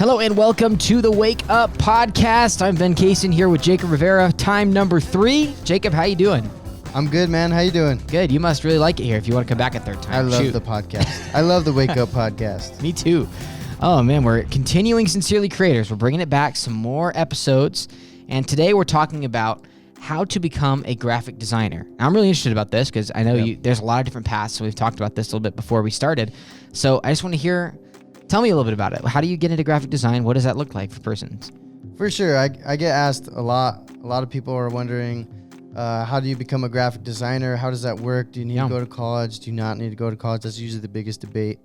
Hello and welcome to the Wake Up Podcast. I'm Ben Kaysen here with Jacob Rivera. Time number 3. Jacob, how you doing? I'm good, man. How you doing? Good. You must really like it here if you want to come back a third time. I love the podcast. I love the Wake Up Podcast. Me too. Oh, man, we're continuing Sincerely Creators. We're bringing it back, some more episodes. And today we're talking about how to become a graphic designer. Now, I'm really interested about this because I know there's a lot of different paths. So we've talked about this a little bit before we started. So I just want to hear... Tell me a little bit about it. How do you get into graphic design? What does that look like for persons? For sure. I get asked a lot. A lot of people are wondering, how do you become a graphic designer? How does that work? Do you need to go to college? Do you not need to go to college? That's usually the biggest debate.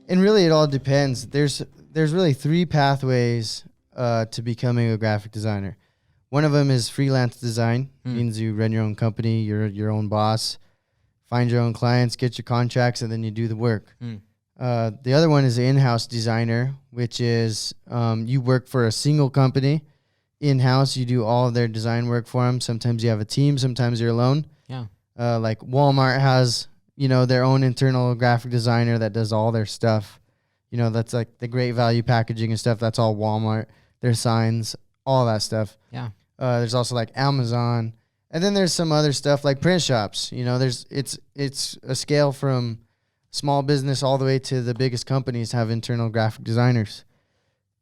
And really, it all depends. There's really 3 pathways to becoming a graphic designer. One of them is freelance design. Means you run your own company, you're your own boss, find your own clients, get your contracts, and then you do the work. The other one is the in-house designer, which is you work for a single company in-house. You do all of their design work for them. Sometimes you have a team. Sometimes you're alone. Yeah. Like Walmart has, their own internal graphic designer that does all their stuff. That's like the great value packaging and stuff. That's all Walmart. Their signs, all that stuff. Yeah. There's also like Amazon. And then there's some other stuff like print shops. It's a scale from small business all the way to the biggest companies have internal graphic designers.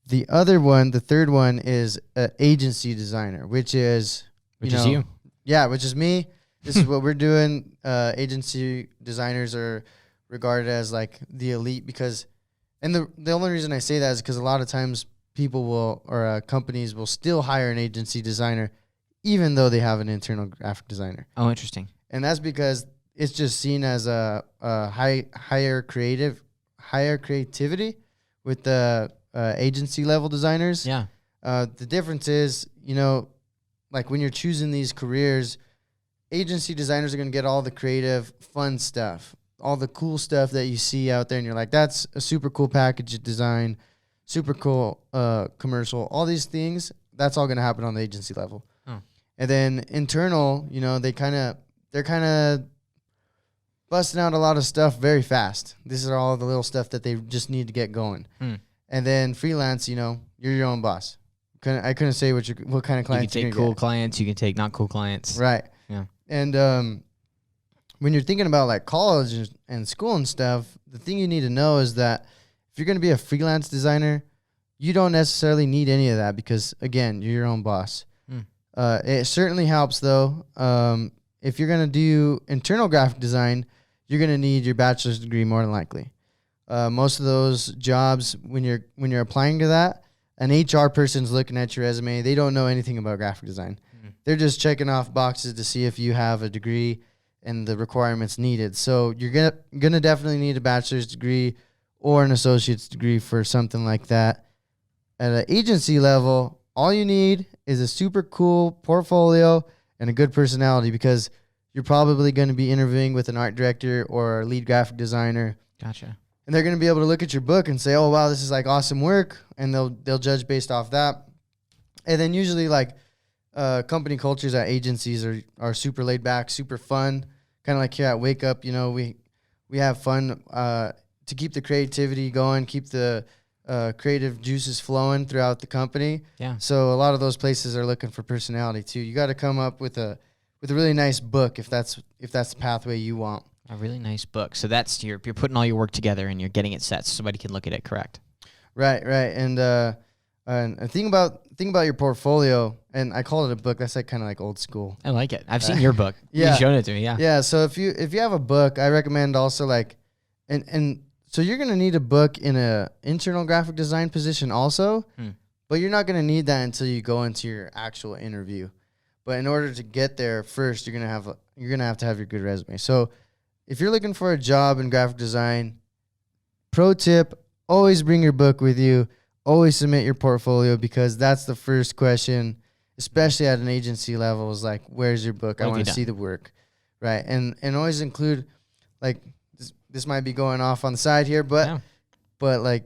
The other one, the third one, is an agency designer, which is you. Yeah, which is me. This is what we're doing. Agency designers are regarded as like the elite and the only reason I say that is because a lot of times companies will still hire an agency designer even though they have an internal graphic designer. Oh, interesting. And that's because it's just seen as a higher creativity with the agency level designers. Yeah. The difference is, like when you're choosing these careers, agency designers are going to get all the creative, fun stuff, all the cool stuff that you see out there, and you're like, that's a super cool package design, super cool commercial, all these things. That's all going to happen on the agency level. Oh. And then internal, they're kind of busting out a lot of stuff very fast. This is all the little stuff that they just need to get going. And then freelance, you're your own boss. I couldn't say what kind of clients you can take cool clients, you can take not cool clients. Right. Yeah. And when you're thinking about like college and school and stuff, the thing you need to know is that if you're going to be a freelance designer, you don't necessarily need any of that because, again, you're your own boss. It certainly helps, though. If you're going to do internal graphic design, you're going to need your bachelor's degree more than likely. Most of those jobs, when you're applying to that, an HR person's looking at your resume. They don't know anything about graphic design. They're just checking off boxes to see if you have a degree and the requirements needed. So you're gonna definitely need a bachelor's degree or an associate's degree for something like that. At an agency level, all you need is a super cool portfolio and a good personality because you're probably going to be interviewing with an art director or a lead graphic designer. Gotcha. And they're going to be able to look at your book and say, oh, wow, this is like awesome work. And they'll judge based off that. And then usually like company cultures at agencies are super laid back, super fun. Kind of like here at Wake Up, we have fun to keep the creativity going, keep the creative juices flowing throughout the company. Yeah. So a lot of those places are looking for personality too. You got to come up with a really nice book if that's the pathway you want. A really nice book. So that's you're putting all your work together and you're getting it set so somebody can look at it, correct? Right. And a thing about your portfolio, and I call it a book. That's like kind of like old school. I like it. I've seen your book. Yeah. You've shown it to me. Yeah. Yeah. So if you have a book, I recommend also like, and so you're gonna need a book in a internal graphic design position also, but you're not gonna need that until you go into your actual interview. But in order to get there first, you're gonna have to have your good resume. So if you're looking for a job in graphic design, pro tip: always bring your book with you. Always submit your portfolio because that's the first question, especially at an agency level, is like, where's your book? I want to see the work, right? And always include, like, this might be going off on the side here, but like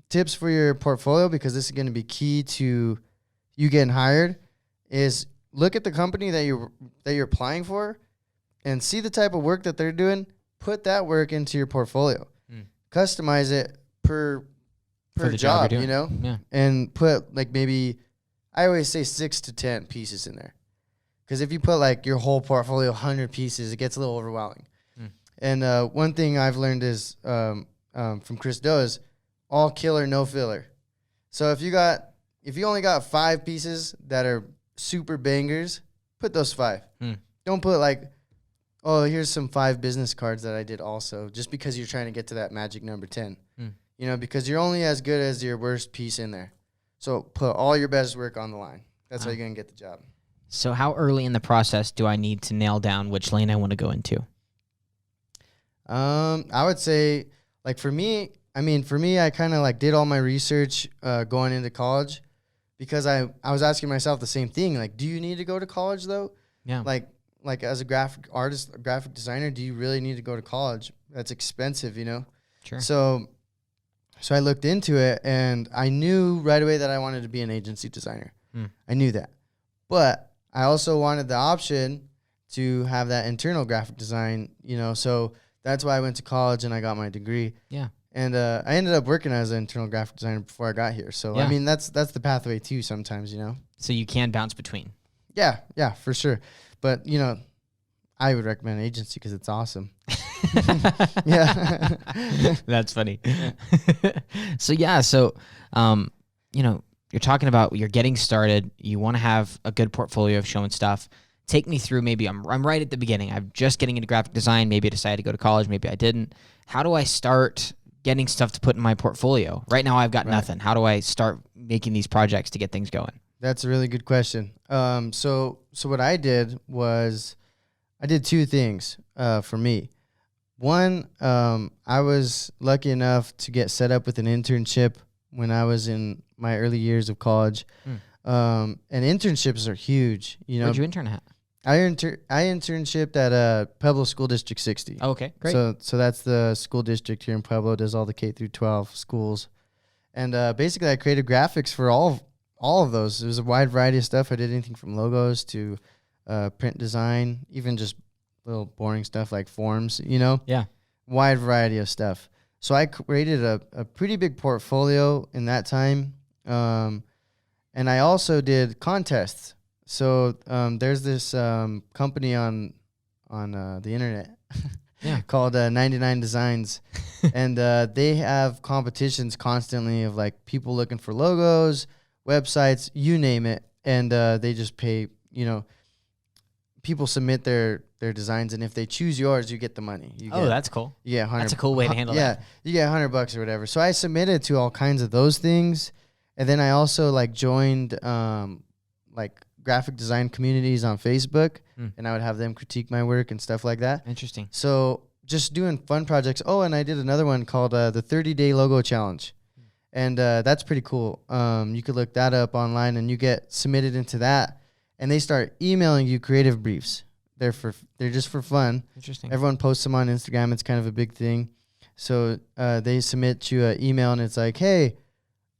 tips for your portfolio, because this is going to be key to you getting hired, is look at the company that you're applying for and see the type of work that they're doing. Put that work into your portfolio. Customize it per per job job, you're you know? doing. Yeah. And put like maybe, I always say 6 to 10 pieces in there. Because if you put like your whole portfolio, 100 pieces, it gets a little overwhelming. And one thing I've learned is from Chris Do is all killer, no filler. So if you only got 5 pieces that are super bangers, put those 5. Don't put like, oh, here's some 5 business cards that I did also, just because you're trying to get to that magic number 10. You know, because you're only as good as your worst piece in there. So put all your best work on the line. That's how you're going to get the job. So how early in the process do I need to nail down which lane I want to go into? I would say, like for me, I kind of like did all my research going into college, because I was asking myself the same thing. Like, do you need to go to college though? Yeah. Like as a graphic artist, a graphic designer, do you really need to go to college? That's expensive, you know? Sure. So I looked into it, and I knew right away that I wanted to be an agency designer. I knew that. But I also wanted the option to have that internal graphic design, you know, so that's why I went to college and I got my degree. Yeah. And I ended up working as an internal graphic designer before I got here. So, Yeah. I mean, that's the pathway too sometimes, you know? So you can bounce between. Yeah, for sure. But, you know, I would recommend an agency because it's awesome. Yeah. That's funny. So, you know, you're talking about you're getting started. You want to have a good portfolio of showing stuff. Take me through, maybe I'm right at the beginning. I'm just getting into graphic design. Maybe I decided to go to college. Maybe I didn't. How do I start getting stuff to put in my portfolio? Right now I've got nothing. How do I start making these projects to get things going? That's a really good question. So what I did was I did 2 things for me. One, I was lucky enough to get set up with an internship when I was in my early years of college. And internships are huge. You know, where'd you intern at? I internshipped at Pueblo School District 60. Oh, okay, great. So that's the school district here in Pueblo. Does all the K through 12 schools, and basically I created graphics for all of those. It was a wide variety of stuff. I did anything from logos to print design, even just little boring stuff like forms. You know, wide variety of stuff. So I created a pretty big portfolio in that time, and I also did contests. So there's this company on the internet called 99 Designs, and they have competitions constantly of like people looking for logos, websites, you name it, and they just pay. You know, people submit their designs, and if they choose yours, you get the money. That's cool. Yeah, that's a cool way to handle that. Yeah, you get $100 or whatever. So I submitted to all kinds of those things, and then I also like joined like graphic design communities on Facebook, and I would have them critique my work and stuff like that. Interesting. So just doing fun projects. Oh, and I did another one called the 30-Day Logo Challenge, and that's pretty cool. You could look that up online, and you get submitted into that, and they start emailing you creative briefs. They're just for fun. Interesting. Everyone posts them on Instagram. It's kind of a big thing. So they submit you an email, and it's like, hey,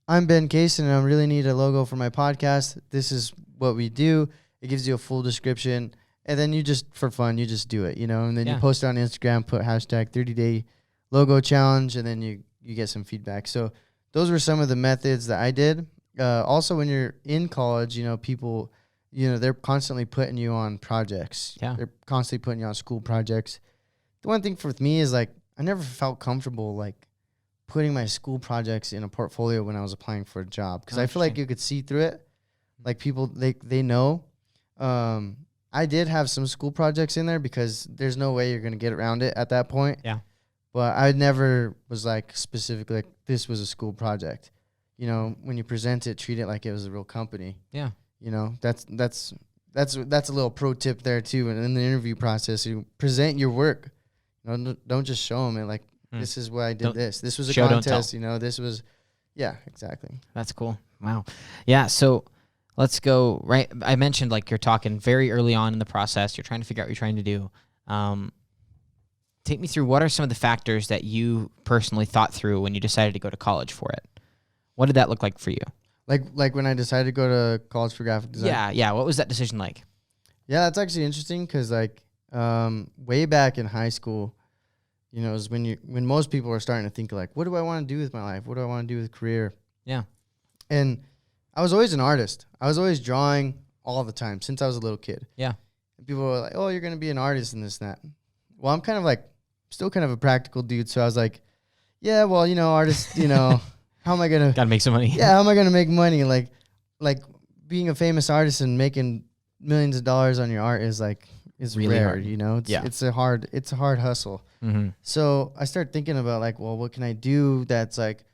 I'm Ben Kaysen, and I really need a logo for my podcast. This is what we do. It gives you a full description, and then you just, for fun, you just do it, you know, and then you post it on Instagram, put hashtag 30-day logo challenge, and then you get some feedback. So those were some of the methods that I did. Also, when you're in college, you know, people, you know, they're constantly putting you on projects. Yeah. They're constantly putting you on school projects. The one thing with me is like, I never felt comfortable like putting my school projects in a portfolio when I was applying for a job, because I feel like you could see through it. Like people, they know. I did have some school projects in there because there's no way you're going to get around it at that point. Yeah. But I never was like specifically like this was a school project. You know, when you present it, treat it like it was a real company. Yeah. You know, that's a little pro tip there too. And in the interview process, you present your work. You know, don't just show them it like this is why I did this. This was a contest. You know, this was, yeah, exactly. That's cool. Wow. Yeah. So let's go right. I mentioned like you're talking very early on in the process. You're trying to figure out what you're trying to do. Take me through what are some of the factors that you personally thought through when you decided to go to college for it? What did that look like for you? Like when I decided to go to college for graphic design? Yeah. What was that decision like? Yeah, that's actually interesting because like way back in high school, you know, is when most people are starting to think like, what do I want to do with my life? What do I want to do with career? Yeah. And I was always an artist. I was always drawing all the time since I was a little kid. Yeah. And people were like, oh, you're going to be an artist and this and that. Well, I'm kind of like, still kind of a practical dude. So I was like, yeah, well, you know, artist, you know, how am I going to... Got to make some money. Yeah, how am I going to make money? Like being a famous artist and making millions of dollars on your art is really rare, hard. you know? It's a hard hustle. Mm-hmm. So I started thinking about like, well, what can I do that's like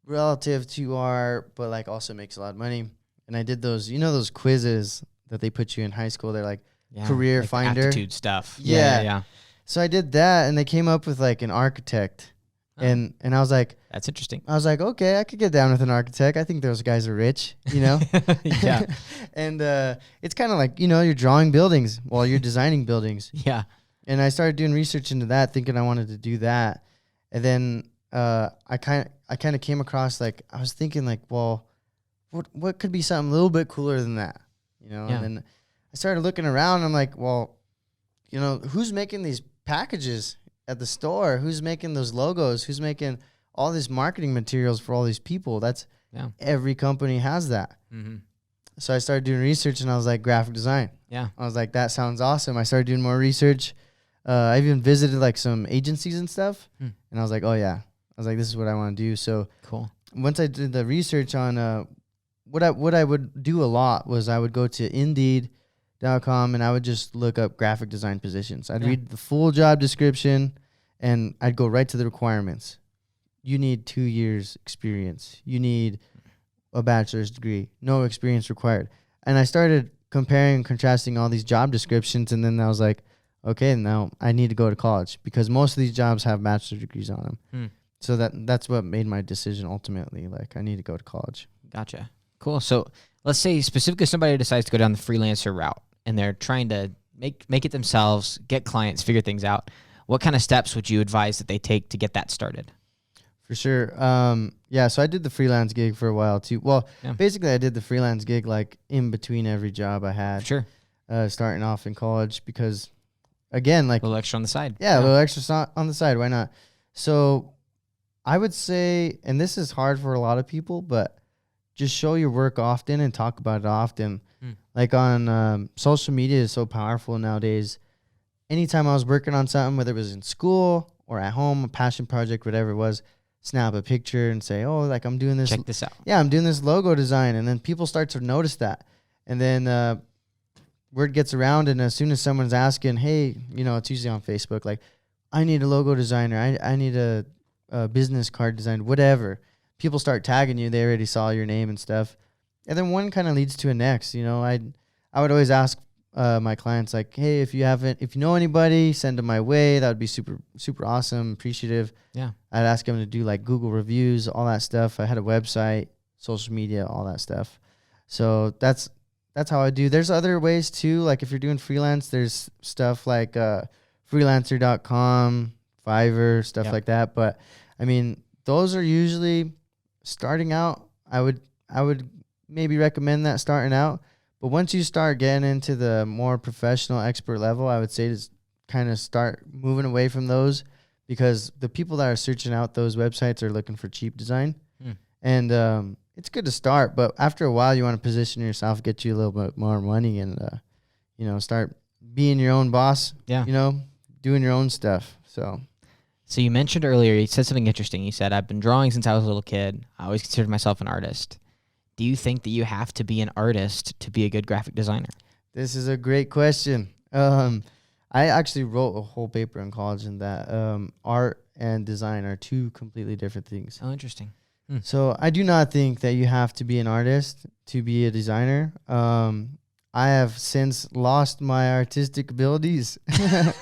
relative to art, but like also makes a lot of money? And I did those, you know, those quizzes that they put you in high school. They're like career like finder. aptitude stuff. Yeah. So I did that and they came up with like an architect. Oh. And I was like, that's interesting. I was like, okay, I could get down with an architect. I think those guys are rich, you know? Yeah. And it's kind of like, you know, you're drawing buildings while you're designing buildings. Yeah. And I started doing research into that, thinking I wanted to do that. And then I kind of came across, like, I was thinking like, well, what could be something a little bit cooler than that, you know? Yeah. And then I started looking around and I'm like, well, you know, who's making these packages at the store? Who's making those logos? Who's making all these marketing materials for all these people? That's every company has that. Mm-hmm. So I started doing research and I was like, graphic design. Yeah. I was like, that sounds awesome. I started doing more research. I even visited like some agencies and stuff. And I was like, oh yeah. I was like, this is what I want to do. So cool. Once I did the research on what I would do a lot was I would go to Indeed.com and I would just look up graphic design positions. I'd read the full job description and I'd go right to the requirements. You need 2 years experience. You need a bachelor's degree. No experience required. And I started comparing and contrasting all these job descriptions. And then I was like, okay, now I need to go to college because most of these jobs have bachelor's degrees on them. So that's what made my decision ultimately. Like, I need to go to college. Gotcha. Cool. So let's say specifically somebody decides to go down the freelancer route and they're trying to make it themselves, get clients, figure things out. What kind of steps would you advise that they take to get that started? For sure. So I did the freelance gig for a while too. Well, basically I did the freelance gig like in between every job I had. Sure. Starting off in college because, again, like... a little extra on the side. Yeah, a little extra on the side. Why not? So I would say, and this is hard for a lot of people, but just show your work often and talk about it often. Like on social media is so powerful nowadays. Anytime I was working on something, whether it was in school or at home, a passion project, whatever it was, snap a picture and say, oh, like I'm doing this. Check this out. Yeah, I'm doing this logo design. And then people start to notice that. And then word gets around. And as soon as someone's asking, hey, you know, it's usually on Facebook, like, I need a logo designer. I need a business card design, whatever. People start tagging you. They already saw your name and stuff. And then one kind of leads to a next. You know, I would always ask my clients, like, hey, if you know anybody, send them my way. That would be super, super awesome, appreciative. Yeah. I'd ask them to do like Google reviews, all that stuff. I had a website, social media, all that stuff. So that's how I do. There's other ways too. Like if you're doing freelance, there's stuff like freelancer.com, Fiverr, stuff like that. But I mean, those are usually starting out. I would maybe recommend that starting out. But once you start getting into the more professional expert level, I would say to kind of start moving away from those because the people that are searching out those websites are looking for cheap design. And it's good to start, but after a while you want to position yourself, get you a little bit more money and, you know, start being your own boss, you know, doing your own stuff. So you mentioned earlier, you said something interesting. You said, I've been drawing since I was a little kid. I always considered myself an artist. Do you think that you have to be an artist to be a good graphic designer? This is a great question. I actually wrote a whole paper in college in that art and design are two completely different things. Oh, interesting. So I do not think that you have to be an artist to be a designer. I have since lost my artistic abilities.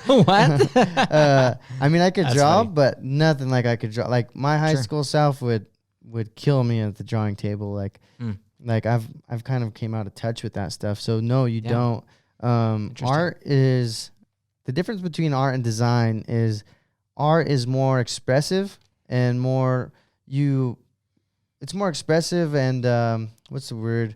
What? I mean, I could draw, funny. but nothing like I could draw. Like my high school self would kill me at the drawing table. Like I've kind of came out of touch with that stuff. So no, you don't. Art is the difference between art and design is art is more expressive and more it's more expressive and what's the word?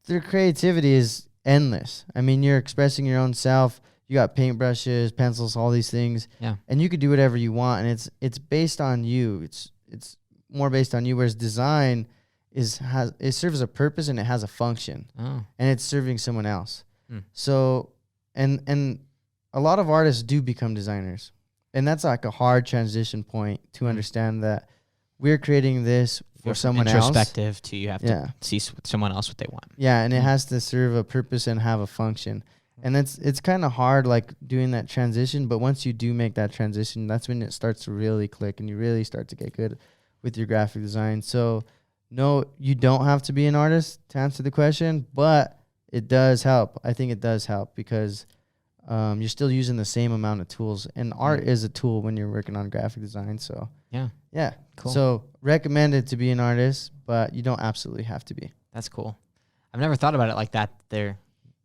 Their creativity is endless. I mean, you're expressing your own self. You got paintbrushes, pencils, all these things. Yeah. And you could do whatever you want, and it's based on you. It's more based on you, whereas design it serves a purpose and it has a function. Oh. And it's serving someone else. So and a lot of artists do become designers. And that's like a hard transition point to understand that we're creating this for someone else. Introspective to you have to see someone else what they want. Yeah, and it has to serve a purpose and have a function. And it's kind of hard, like, doing that transition. But once you do make that transition, that's when it starts to really click and you really start to get good with your graphic design. So, no, you don't have to be an artist to answer the question, but it does help. I think it does help because you're still using the same amount of tools. And art is a tool when you're working on graphic design. So, yeah. Cool. So, recommended to be an artist, but you don't absolutely have to be. That's cool. I've never thought about it like that there.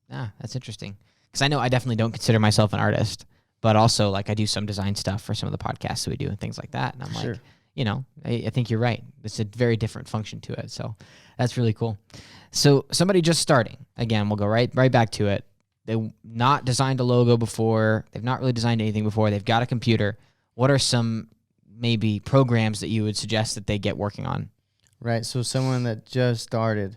That's interesting. Because I know I definitely don't consider myself an artist, but also, like, I do some design stuff for some of the podcasts that we do and things like that. And I'm like, you know, I think you're right. It's a very different function to it. So that's really cool. So somebody just starting, again, we'll go right back to it. They've not designed a logo before. They've not really designed anything before. They've got a computer. What are some maybe programs that you would suggest that they get working on? Right. So someone that just started.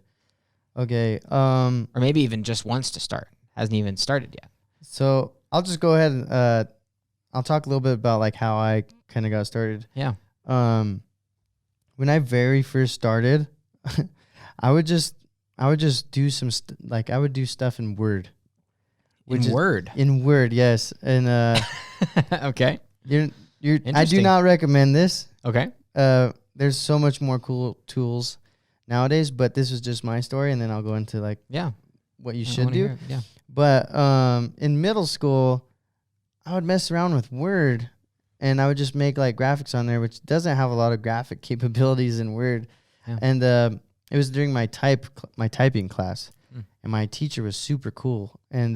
Okay. Or maybe even just wants to start. Hasn't even started yet. So I'll just go ahead and I'll talk a little bit about like how I kind of got started. Yeah. When I very first started, I would just do I would do stuff in Word. In Word. In Word, yes. And okay. I do not recommend this. Okay. There's so much more cool tools nowadays, but this was just my story, and then I'll go into like what you should do. Yeah. But in middle school, I would mess around with Word, and I would just make like graphics on there, which doesn't have a lot of graphic capabilities in Word. Yeah. And it was during my typing class, and my teacher was super cool. And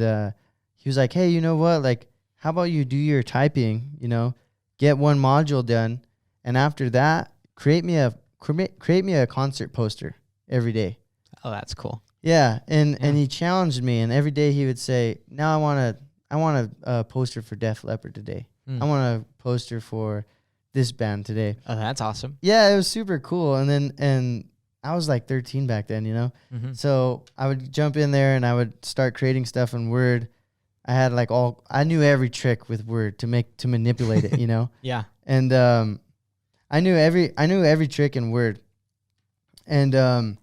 he was like, "Hey, you know what? Like, how about you do your typing? You know, get one module done, and after that, create me a concert poster every day." Oh, that's cool. Yeah, and he challenged me, and every day he would say, "Now I want a poster for Def Leppard today. I want a poster for this band today." Oh, that's awesome. Yeah, it was super cool. And I was like 13 back then, you know. So I would jump in there and I would start creating stuff in Word. I had like I knew every trick with Word to manipulate it, you know. Yeah. And I knew every trick in Word, and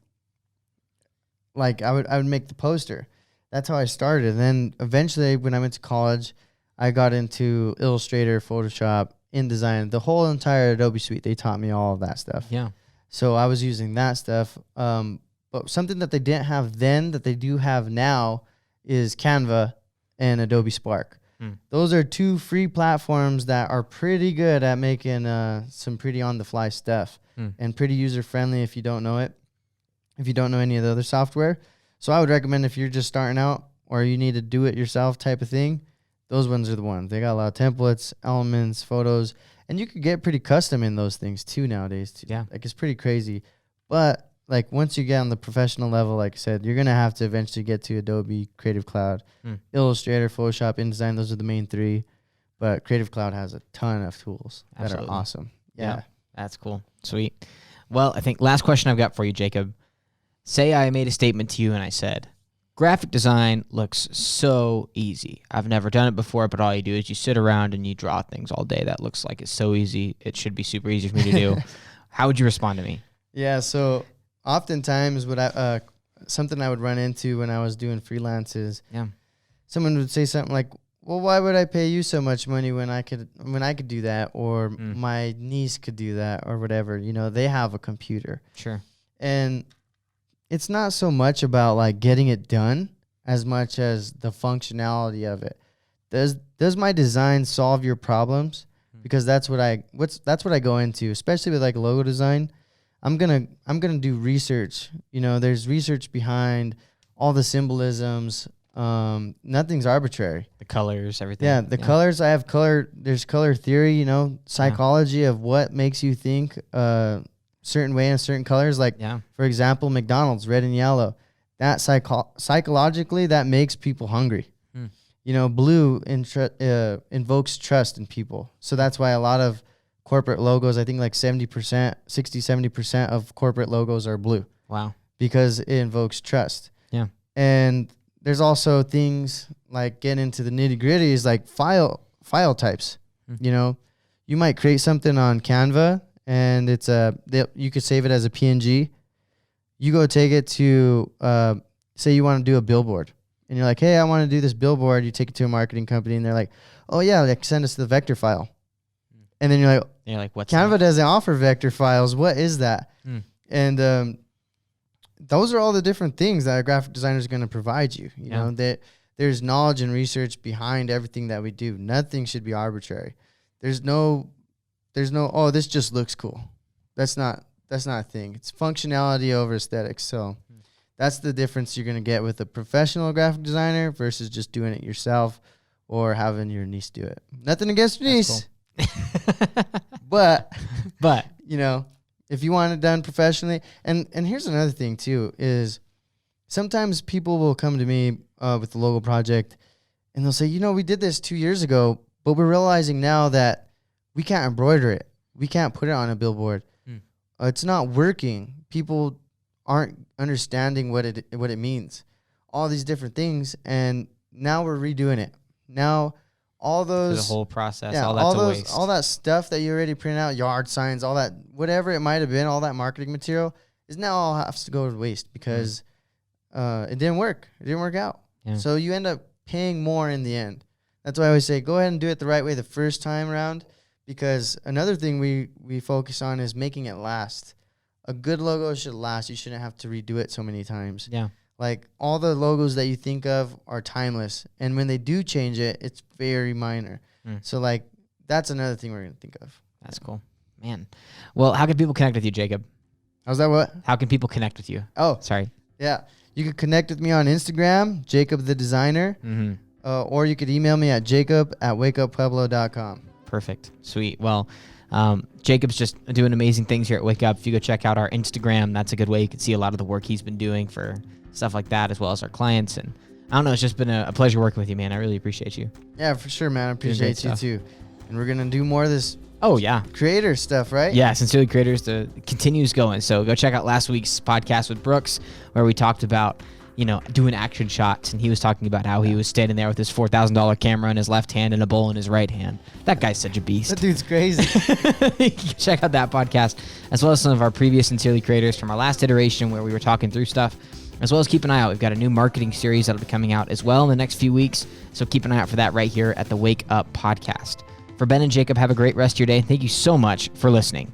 like I would make the poster. That's how I started. And then eventually when I went to college, I got into Illustrator, Photoshop, InDesign, the whole entire Adobe suite. They taught me all of that stuff. Yeah. So I was using that stuff. But something that they didn't have then that they do have now is Canva and Adobe Spark. Those are two free platforms that are pretty good at making some pretty on-the-fly stuff and pretty user-friendly if you don't know it. If you don't know any of the other software. So I would recommend if you're just starting out or you need to do it yourself type of thing, those ones are the ones. They got a lot of templates, elements, photos, and you could get pretty custom in those things too nowadays too. Yeah. Like it's pretty crazy. But like once you get on the professional level, like I said, you're going to have to eventually get to Adobe Creative Cloud, Illustrator, Photoshop, InDesign. Those are the main three. But Creative Cloud has a ton of tools that are awesome. Yeah. That's cool. Sweet. Well, I think last question I've got for you, Jacob. Say I made a statement to you and I said, graphic design looks so easy. I've never done it before, but all you do is you sit around and you draw things all day. That looks like it's so easy. It should be super easy for me to do. How would you respond to me? Yeah, so oftentimes something I would run into when I was doing freelance is someone would say something like, "Well, why would I pay you so much money when I could do that, or my niece could do that, or whatever?" You know, they have a computer. Sure. And it's not so much about like getting it done as much as the functionality of it. Does my design solve your problems? Because that's what I go into, especially with like logo design. I'm gonna do research. You know, there's research behind all the symbolisms. Nothing's arbitrary. The colors, everything. Yeah, the colors. I have color. There's color theory. You know, psychology of what makes you think certain way and certain colors. Like, for example, McDonald's, red and yellow. That psychologically, that makes people hungry. Blue invokes trust in people. So that's why a lot of corporate logos, I think like 70% of corporate logos are blue. Wow. Because it invokes trust. Yeah. And there's also things like getting into the nitty gritty is like file types. You might create something on Canva and you could save it as a PNG. You go take it to, say you want to do a billboard and you're like, hey, I want to do this billboard. You take it to a marketing company and they're like, oh yeah, like send us the vector file. And then you're like, what's Canva that? doesn't offer vector files. What is that? And, those are all the different things that a graphic designer is going to provide you. You know, that there's knowledge and research behind everything that we do. Nothing should be arbitrary. There's no, oh, this just looks cool. That's not a thing. It's functionality over aesthetics. So that's the difference you're going to get with a professional graphic designer versus just doing it yourself or having your niece do it. Nothing against your niece. Cool. but, if you want it done professionally, and here's another thing too, is sometimes people will come to me with the logo project and they'll say, we did this 2 years ago, but we're realizing now that we can't embroider it. We can't put it on a billboard. It's not working. People aren't understanding what it means. All these different things, and now we're redoing it. Now all those the whole process, all that's a waste. All that stuff that you already printed out, yard signs, all that, whatever it might have been, all that marketing material is now all has to go to waste because it didn't work. It didn't work out. Yeah. So you end up paying more in the end. That's why I always say go ahead and do it the right way the first time around, because another thing we focus on is making it last. A good logo should last. You shouldn't have to redo it so many times. Yeah. Like all the logos that you think of are timeless. And when they do change it, it's very minor. So like that's another thing we're going to think of. That's cool. Man. Well, how can people connect with you, Jacob? How's that what? How can people connect with you? Oh. Sorry. Yeah. You can connect with me on Instagram, Jacob the Designer. Or you could email me at jacob@wakeuppueblo.com. Perfect. Sweet. Well, Jacob's just doing amazing things here at Wake Up. If you go check out our Instagram, that's a good way. You can see a lot of the work he's been doing for stuff like that, as well as our clients. And I don't know, it's just been a pleasure working with you, man. I really appreciate you. Yeah, for sure, man. I appreciate you too. And we're going to do more of this creator stuff, right? Yeah, Sincerely Creators continues going. So go check out last week's podcast with Brooks, where we talked about doing action shots, and he was talking about how he was standing there with his $4,000 camera in his left hand and a bowl in his right hand. That guy's such a beast. That dude's crazy. Check out that podcast, as well as some of our previous Sincerely Creators from our last iteration where we were talking through stuff, as well as keep an eye out. We've got a new marketing series that'll be coming out as well in the next few weeks, so keep an eye out for that right here at the Wake Up Podcast. For Ben and Jacob, have a great rest of your day. Thank you so much for listening.